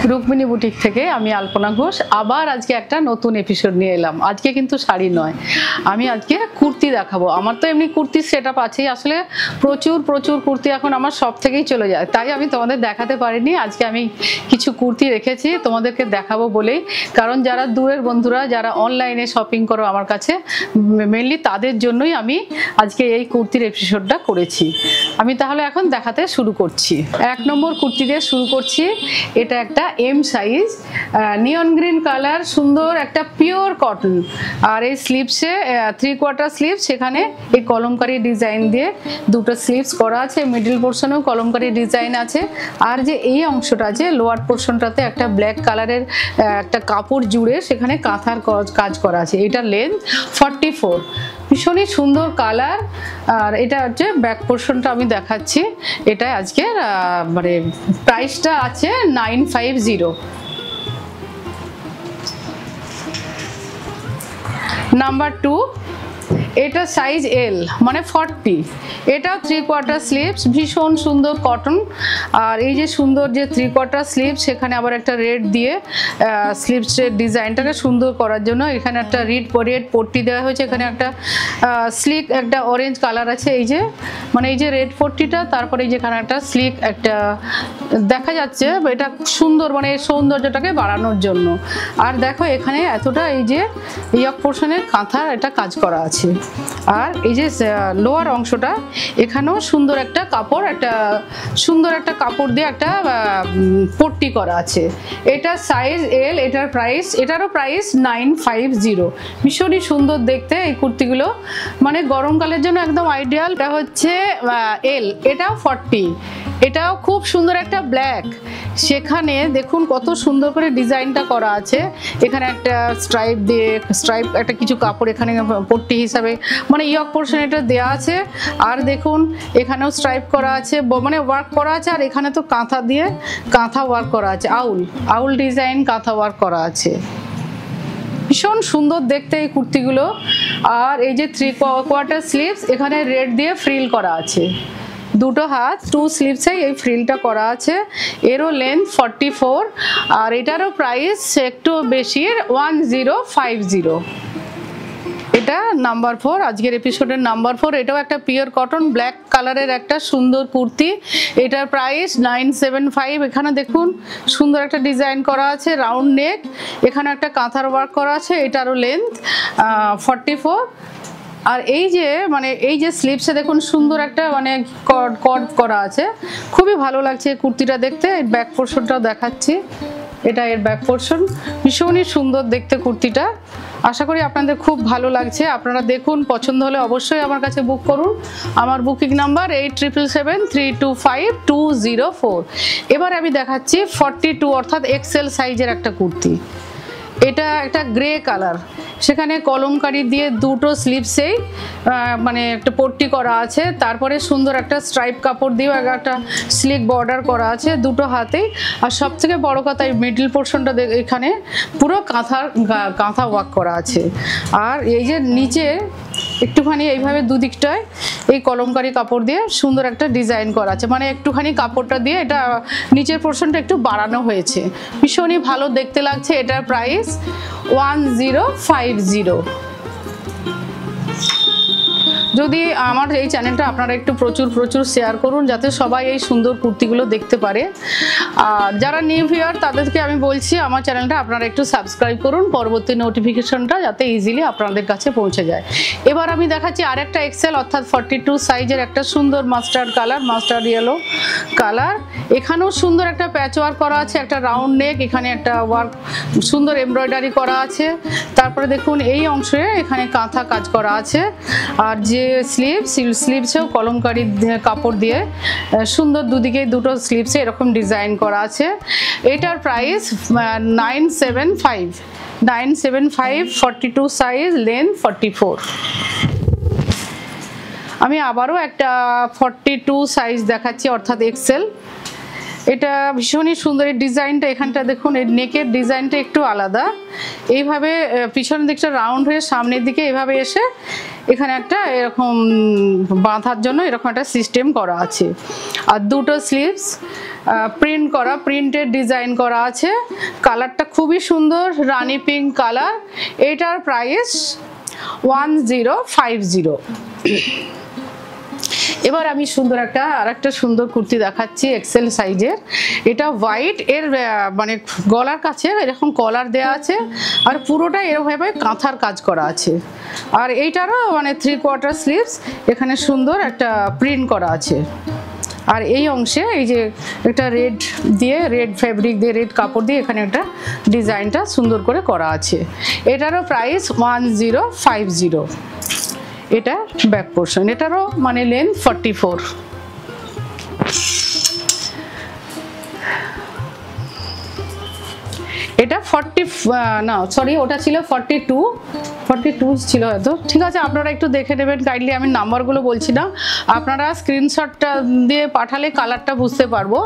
Rukmini boutique থেকে আমি আলপনা ঘোষ আবার আজকে একটা নতুন এপিসোড নিয়ে এলাম। আজকে কিন্তু শাড়ি নয়, আমি আজকে কুর্তি দেখাবো। আমার তো এমনি কুর্তির সেটআপ আছেই, আসলে প্রচুর প্রচুর কুর্তি এখন আমার সব থেকেই চলে যায়, তাই আমি তোমাদের দেখাতে পারিনি। আজকে আমি কিছু কুর্তি রেখেছি তোমাদেরকে দেখাবো বলেই, কারণ যারা দূরের বন্ধুরা যারা অনলাইনে শপিং করো আমার কাছে, মেনলি তাদের জন্যই আমি আজকে এই কুর্তির এপিসোডটা করেছি। আমি তাহলে এখন দেখাতে শুরু করছি। 1 নম্বর কুর্তি দিয়ে শুরু করছি। এটা একটা M size, neon green colour, সুন্দর একটা পিওর কটন। আর এই স্লিভসে 3/4 স্লিভ, সেখানে এই কলমকারি ডিজাইন দিয়ে দুটো স্লিভস করা আছে, মিডল পোর্শনেও কলমকারি ডিজাইন আছে। আর যে এই অংশটা আছে লোয়ার পোর্শনটাতে একটা ব্ল্যাক কালারের একটা কাপড় জুড়ে সেখানে কাঁথার কাজ করা আছে। এটা লেন্থ 44, ভীষণই সুন্দর কালার। আর এটা হচ্ছে ব্যাক পোর্শনটা আমি দেখাচ্ছি। এটা আজকে মানে প্রাইসটা আছে 950। নাম্বার 2, এটা সাইজ এল মানে 40, এটা 3/4 স্লিভস, ভীষণ সুন্দর কটন। আর এই যে সুন্দর যে 3/4 স্লিভ, সেখানে আবার একটা রেড দিয়ে স্লিভসের ডিজাইনটাকে সুন্দর করার জন্য এখানে একটা রেড পট্টি দেওয়া হয়েছে। এখানে একটা স্লিক একটা অরেঞ্জ কালার আছে, এই যে মানে এই যে রেড পট্টিটা, তারপরে এই যেখানে একটা স্লিক একটা দেখা যাচ্ছে, এটা সুন্দর মানে সৌন্দর্যটাকে বাড়ানোর জন্য। আর দেখো এখানে এতটা এই যে ইয়ক পোর্শনের কাঁথার একটা কাজ করা আছে। আর এই যে লোয়ার অংশটা এখানেও সুন্দর একটা কাপড়, একটা সুন্দর একটা কাপড় দিয়ে একটা পট্টি করা আছে। এটা সাইজ এল, এটারও প্রাইস 950। ভীষণই সুন্দর দেখতে এই কুর্তিগুলো, মানে গরমকালের জন্য একদম আইডিয়াল। এটা হচ্ছে এল, এটাও 40, এটাও খুব সুন্দর একটা ব্ল্যাক। সেখানে দেখুন কত সুন্দর করে ডিজাইনটা করা আছে। এখানে একটা স্ট্রাইপ দিয়ে একটা কিছু কাপড় এখানে পট্টি হিসাবে মানে ইয়ক পোর্শন এটা দেওয়া আছে। আর দেখুন এখানেও স্ট্রাইপ করা আছে, মানে ওয়ার্ক করা আছে। আর এখানে তো কাঁথা ওয়ার্ক করা আছে, আউল ডিজাইন কাঁথা ওয়ার্ক করা আছে। ভীষণ সুন্দর দেখতে এই কুর্তিগুলো। আর এই যে 3/4 স্লিভস, এখানে রেড দিয়ে ফ্রিল করা আছে। দুটো হাত 2 স্লিভসে এই ফ্রিলটা করা আছে। এরও লেন্থ 44, আর এটারও প্রাইস একটু বেশি 1050। এটা নাম্বার 4, আজকের এপিসোডের নাম্বার 4। এটাও একটা পিওর কটন ব্ল্যাক কালারের একটা সুন্দর কুর্তি। এটার প্রাইস 975। এখানে দেখুন সুন্দর একটা ডিজাইন করা আছে, রাউন্ড নেক, এখানে একটা কাঁথার ওয়ার্ক করা আছে। এটারও লেন্থ 44। আর এই যে মানে এই যে স্লিভসে দেখুন সুন্দর একটা মানে কর্ড করা আছে, খুবই ভালো লাগছে এই কুর্তিটা দেখতে। ব্যাক পোর্শনটাও দেখাচ্ছি, এটা এর ব্যাক পোর্শন। ভীষণই সুন্দর দেখতে কুর্তিটা, আশা করি আপনাদের খুব ভালো লাগছে। আপনারা দেখুন, পছন্দ হলে অবশ্যই আমার কাছে বুক করুন। আমার বুকিং নাম্বার 8777325204। এবার আমি দেখাচ্ছি 42 অর্থাৎ এক্সেল সাইজের একটা কুর্তি। এটা একটা গ্রে কালার, সেখানে কলমকারি দিয়ে দুটো স্লিভসেই মানে একটা পট্টি করা আছে। তারপরে সুন্দর একটা স্ট্রাইপ কাপড় দিয়েও একটা স্লিক বর্ডার করা আছে দুটো হাতেই। আর সব থেকে বড় কথা এই মিডল পোর্শনটা এখানে পুরো কাঁথা ওয়ার্ক করা আছে। আর এই যে নিচে একটুখানি এইভাবে দুদিকটায় এই কলমকারি কাপড় দিয়ে সুন্দর একটা ডিজাইন করা আছে, মানে একটুখানি কাপড়টা দিয়ে এটা নিচের পোর্শনটা একটু বাড়ানো হয়েছে। ভীষণই ভালো দেখতে লাগছে। এটার প্রাইস 1050। যদি আমার এই চ্যানেলটা আপনারা একটু প্রচুর শেয়ার করুন, যাতে সবাই এই সুন্দর কুর্তিগুলো দেখতে পারে। আর যারা নিউ ভিউয়ার তাদেরকে আমি বলছি আমার চ্যানেলটা আপনারা একটু সাবস্ক্রাইব করুন, পরবর্তী নোটিফিকেশনটা যাতে ইজিলি আপনাদের কাছে পৌঁছে যায়। এবার আমি দেখাচ্ছি আরেকটা এক্সেল অর্থাৎ 42 সাইজের একটা সুন্দর মাস্টার্ড ইয়েলো কালার। এখানেও সুন্দর একটা প্যাচ ওয়ার্ক করা আছে, একটা রাউন্ড নেক, এখানে একটা ওয়ার্ক সুন্দর এমব্রয়ডারি করা আছে। তারপরে দেখুন এই অংশে এখানে কাঁথা কাজ করা আছে। আর যে স্লিভসেও কলমকারি কাপড় দিয়ে সুন্দর দুদিকে দুটো স্লিভসে এরকম ডিজাইন করা আছে। এটার প্রাইস 975। 42 size, length 44। আমি আবারও একটা 42 সাইজ দেখাচ্ছি অর্থাৎ এক্সেল। এটা ভীষণই সুন্দর। এই ডিজাইনটা এখানটা দেখুন, এই নেকের ডিজাইনটা একটু আলাদা। এইভাবে পিছনের দিকটা রাউন্ড হয়ে সামনের দিকে এভাবে এসে এখানে একটা এরকম বাঁধার জন্য এরকম একটা সিস্টেম করা আছে। আর দুটো স্লিভস প্রিন্ট করা, প্রিন্টের ডিজাইন করা আছে। কালারটা খুবই সুন্দর, রানি পিঙ্ক কালার। এটার প্রাইস 1050। এবার আমি সুন্দর আরেকটা সুন্দর কুর্তি দেখাচ্ছি এক্সেল সাইজের। এটা হোয়াইট, এর মানে গলার কাছে এরকম কলার দেওয়া আছে আর পুরোটা এরকমভাবে কাঁথার কাজ করা আছে। আর এইটারও মানে 3/4 স্লিভস, এখানে সুন্দর একটা প্রিন্ট করা আছে। আর এই অংশে এই যে একটা রেড ফেব্রিক দিয়ে, রেড কাপড় দিয়ে এখানে একটা ডিজাইনটা সুন্দর করে করা আছে। এটারও প্রাইস 1050। এটা ব্যাক পোর্শন, এটারও মানে লেন্থ 44। এটা 40 না সরি, ওটা ছিল 42 ছিল হয়তো। ঠিক আছে, আপনারা একটু দেখে নেবেন কাইন্ডলি, আমি নাম্বারগুলো বলছি না, আপনারা স্ক্রিনশটটা দিয়ে পাঠালে কালারটা বুঝতে পারবো।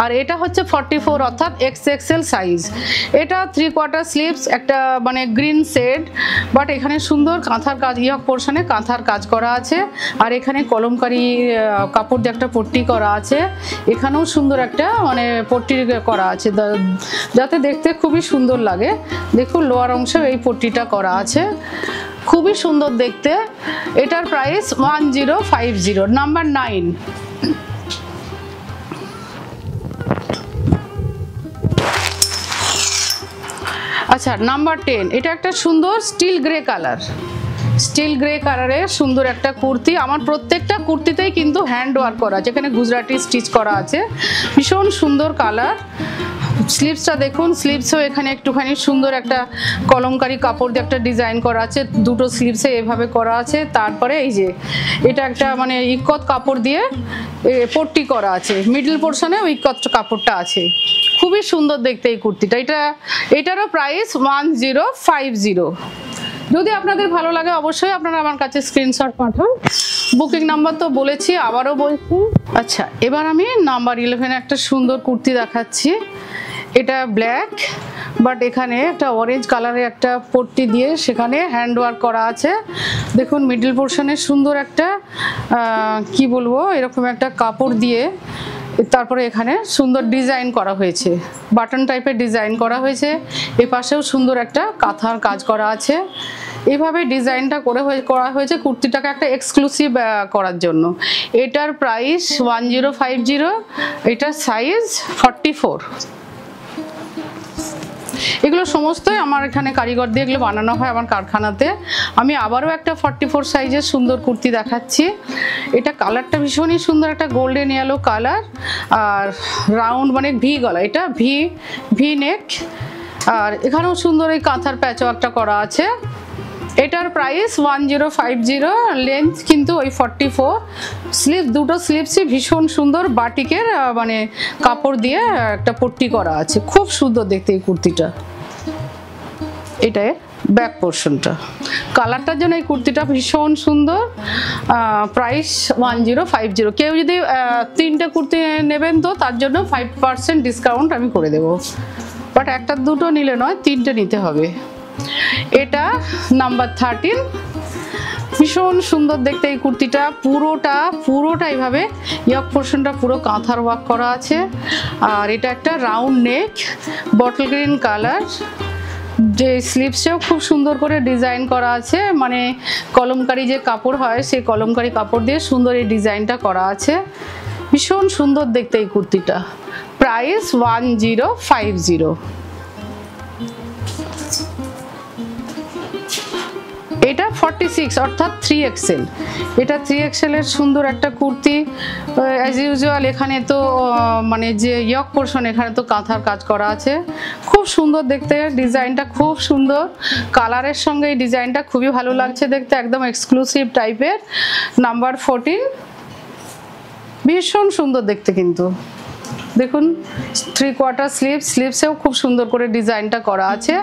আর এটা হচ্ছে 44 অর্থাৎ XXL সাইজ। এটা 3/4 স্লিভস, একটা মানে গ্রিন শেড, বাট এখানে সুন্দর কাঁথার কাজ, ইয়ক পোর্শনে কাঁথার কাজ করা আছে। আর এখানে কলমকারি কাপড় দিয়ে একটা পট্টি করা আছে। এখানেও সুন্দর একটা মানে পট্টি করা আছে যাতে দেখতে খুবই সুন্দর লাগে। দেখুন লোয়ার অংশে এই পট্টিটা করা আছে, খুবই সুন্দর দেখতে। এটার প্রাইস 1050। নাম্বার 9। আচ্ছা, নাম্বার 10। এটা একটা সুন্দর স্টিল গ্রে কালারের সুন্দর একটা কুর্তি। আমার প্রত্যেকটা কুর্তিতেই কিন্তু হ্যান্ড ওয়ার্ক করা আছে, এখানে গুজরাটি স্টিচ করা আছে। ভীষণ সুন্দর কালার। স্লিভসটা দেখুন, স্লিভসও এখানে একটুখানি সুন্দর একটা কলমকারি কাপড় দিয়ে একটা ডিজাইন করা আছে। দুটো স্লিভসে এভাবে করা আছে। তারপরে এই যে এটা একটা মানে ইকত কাপড় দিয়ে পট্টি করা আছে, মিডল পোর্শনে ইকত কাপড়টা আছে। খুবই সুন্দর দেখতে এই কুর্তিটা। এটারও প্রাইস 1050। যদি আপনাদের ভালো লাগে অবশ্যই আপনারা আমার কাছে স্ক্রিনশট পাঠান। বুকিং নাম্বার তো বলেছি, আবারও বলছি। আচ্ছা, এবার আমি নাম্বার 11 একটা সুন্দর কুর্তি দেখাচ্ছি। এটা ব্ল্যাক, বাট এখানে একটা অরেঞ্জ কালারের একটা পট্টি দিয়ে সেখানে হ্যান্ড ওয়ার্ক করা আছে। দেখুন মিডল পোর্শনে সুন্দর একটা কি বলবো, এরকম একটা কাপড় দিয়ে তারপরে এখানে সুন্দর ডিজাইন করা হয়েছে, বাটন টাইপের ডিজাইন করা হয়েছে। এ পাশেও সুন্দর একটা কাঁথার কাজ করা আছে। এইভাবে ডিজাইনটা করা হয়েছে কুর্তিটাকে একটা এক্সক্লুসিভ করার জন্য। এটার প্রাইস 1050। এটার সাইজ 44। এগুলো সমস্তই আমার এখানে কারিগর দিয়ে এগুলো বানানো হয় আমার কারখানাতে। আমি আবারও একটা 44 সাইজের সুন্দর কুর্তি দেখাচ্ছি। এটা কালারটা ভীষণই সুন্দর, একটা গোল্ডেন ইয়েলো কালার আর রাউন্ড মানে ভি গলা, এটা ভি নেক। আর এখানেও সুন্দর এই কাঁথার প্যাচওয়ার্কটা করা আছে। এটার প্রাইস 1050। লেন্থ কিন্তু ওই 44। স্লিভ, দুটো স্লিভসই ভীষণ সুন্দর বাটিকের মানে কাপড় দিয়ে একটা পট্টি করা আছে। খুব সুন্দর দেখতে এই কুর্তিটা। এটাই ব্যাক পোর্শনটা। কালারটার জন্য এই কুর্তিটা ভীষণ সুন্দর। প্রাইস 1050। কেউ যদি 3টে কুর্তি নেবেন তো তার জন্য 5% ডিসকাউন্ট আমি করে দেবো, বাট একটা দুটো নিলে নয়, 3টে নিতে হবে। এটা নাম্বার 13। ভীষণ সুন্দর দেখতে এই কুর্তিটা। পুরোটা এইভাবে ইয়ক পোর্শনটা পুরো কাঁথার ওয়ার্ক করা আছে। আর এটা একটা round neck, bottle green colour. যে স্লিভসেও খুব সুন্দর করে ডিজাইন করা আছে, মানে কলমকারি যে কাপড় হয় সেই কলমকারি কাপড় দিয়ে সুন্দর এই ডিজাইনটা করা আছে। ভীষণ সুন্দর দেখতে এই কুর্তিটা। প্রাইস 1050। এটা 46 অর্থাৎ 3XL। এটা 3XL এর সুন্দর একটা কুর্তি। অ্যাজ ইউজুয়াল এখানে তো মানে যে ইয়ক পোর্শন এখানে তো কাঁথার কাজ করা আছে। খুব সুন্দর দেখতে, ডিজাইনটা খুব সুন্দর। কালারের সঙ্গে এই ডিজাইনটা খুবই ভালো লাগছে দেখতে, একদম এক্সক্লুসিভ টাইপের। নাম্বার 14। ভীষণ সুন্দর দেখতে কিন্তু। দেখুন 3/4 স্লিভসেও খুব সুন্দর করে ডিজাইনটা করা আছে।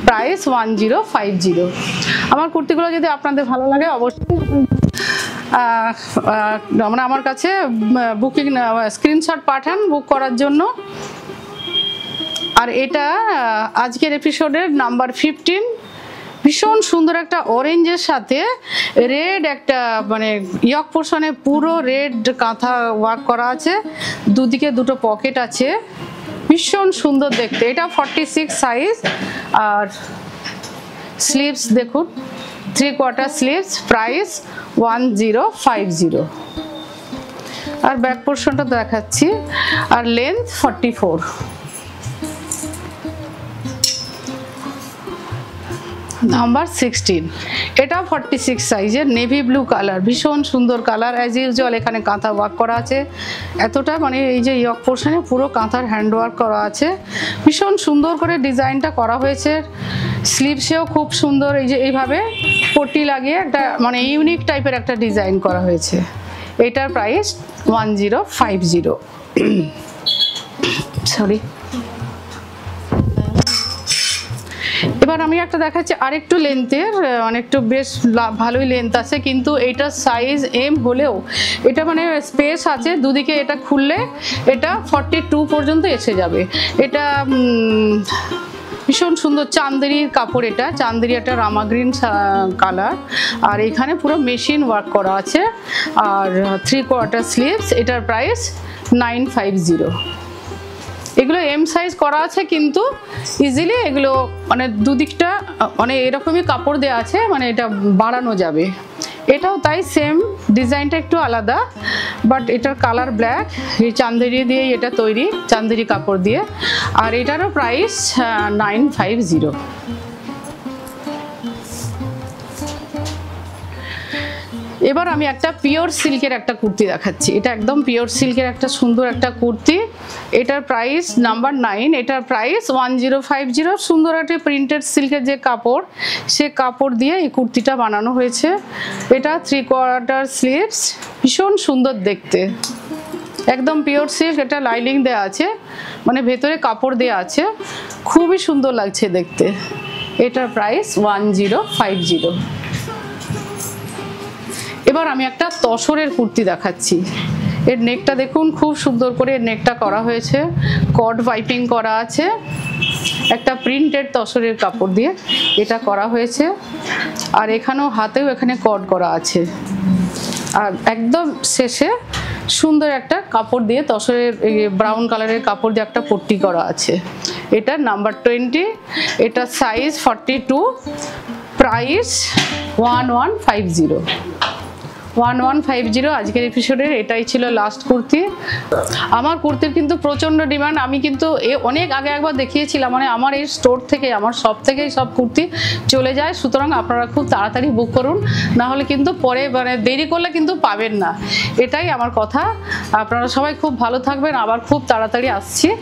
প্রাইস 1050। আমার কুর্তিগুলো যদি আপনাদের ভালো লাগে অবশ্যই মানে আমার কাছে বুকিং স্ক্রিনশট পাঠান বুক করার জন্য। আর এটা আজকের এপিসোডের নাম্বার 15। ভীষণ সুন্দর একটা অরেঞ্জের সাথে রেড একটা মানে ইয়ক পোর্শনে পুরো রেড কাঁথা ওয়ার্ক করা আছে, দুদিকে দুটো পকেট আছে, ভীষণ সুন্দর দেখতে। এটা 46 সাইজ। আর স্লিভস দেখুন 3/4 স্লিভস, প্রাইস 1050। আর ব্যাক পোর্শনটা দেখাচ্ছি। আর লেন্থ 44। নাম্বার 16, এটা 46 সাইজের, নেভি ব্লু কালার, ভীষণ সুন্দর কালার। অ্যাজ ইউজুয়াল এখানে কাঁথা ওয়ার্ক করা আছে, এতটা মানে এই যে ইয়ক পোর্শনে পুরো কাঁথার হ্যান্ড ওয়ার্ক করা আছে, ভীষণ সুন্দর করে ডিজাইনটা করা হয়েছে। স্লিভসেও খুব সুন্দর এই যে এইভাবে পট্টি লাগিয়ে একটা মানে ইউনিক টাইপের একটা ডিজাইন করা হয়েছে। এটার প্রাইস 1050। সরি। এবার আমি একটা দেখাচ্ছি আরেকটু লেন্থের, অনেকটু বেশ ভালোই লেন্থ আছে, কিন্তু এটা সাইজ এম হলেও এটা মানে স্পেস আছে দুদিকে, এটা খুললে এটা 42 পর্যন্ত এসে যাবে। এটা ভীষণ সুন্দর চান্দেরির কাপড়, এটা চান্দেরি একটা রামা গ্রিন কালার। আর এখানে পুরো মেশিন ওয়ার্ক করা আছে। আর 3/4 স্লিভস, এটার প্রাইস 950। এগুলো এম সাইজ করা আছে, কিন্তু ইজিলি এগুলো মানে দুদিকটা মানে এরকমই কাপড় দেওয়া আছে, মানে এটা বাড়ানো যাবে। এটাও তাই, সেম ডিজাইনটা একটু আলাদা, বাট এটার কালার ব্ল্যাক, এই চান্দেরি দিয়ে এটা তৈরি, চান্দেরি কাপড় দিয়ে। আর এটারও প্রাইস 950। এবার আমি একটা পিওর সিল্কের একটা কুর্তি দেখাচ্ছি। এটা একদম পিওর সিল্কের একটা সুন্দর একটা কুর্তি। এটার প্রাইস নাম্বার 9। এটার প্রাইস 1050। সুন্দর একটা প্রিন্টেড সিল্কের যে কাপড়, সে কাপড় দিয়ে এই কুর্তিটা বানানো হয়েছে। এটা 3/4 স্লিভস, ভীষণ সুন্দর দেখতে, একদম পিওর সিল্ক। এটা লাইনিং দেওয়া আছে, মানে ভেতরে কাপড় দেওয়া আছে, খুবই সুন্দর লাগছে দেখতে। এটার প্রাইস 1050। এবার আমি একটা তসরের কুর্তি দেখাচ্ছি। এর নেকটা দেখুন, খুব সুন্দর করে এর নেকটা করা হয়েছে, কট পাইপিং করা আছে, একটা প্রিন্টেড তসরের কাপড় দিয়ে এটা করা হয়েছে। আর এখানেও হাতেও এখানে কট করা আছে। আর একদম শেষে সুন্দর একটা কাপড় দিয়ে তসরের ব্রাউন কালারের কাপড় দিয়ে একটা পট্টি করা আছে। এটা নাম্বার 20। এটা সাইজ 42, প্রাইস 1150। 1150 আজকের এপিসোডের এটাই ছিল লাস্ট কুর্তি। আমার কুর্তির কিন্তু প্রচণ্ড ডিমান্ড। আমি কিন্তু অনেক আগে একবার দেখিয়েছিলাম, মানে আমার এই স্টোর থেকে, আমার শপ থেকেই সব কুর্তি চলে যায়। সুতরাং আপনারা খুব তাড়াতাড়ি বুক করুন, না হলে কিন্তু পরে মানে দেরি করলে কিন্তু পাবেন না। এটাই আমার কথা। আপনারা সবাই খুব ভালো থাকবেন, আবার খুব তাড়াতাড়ি আসছি।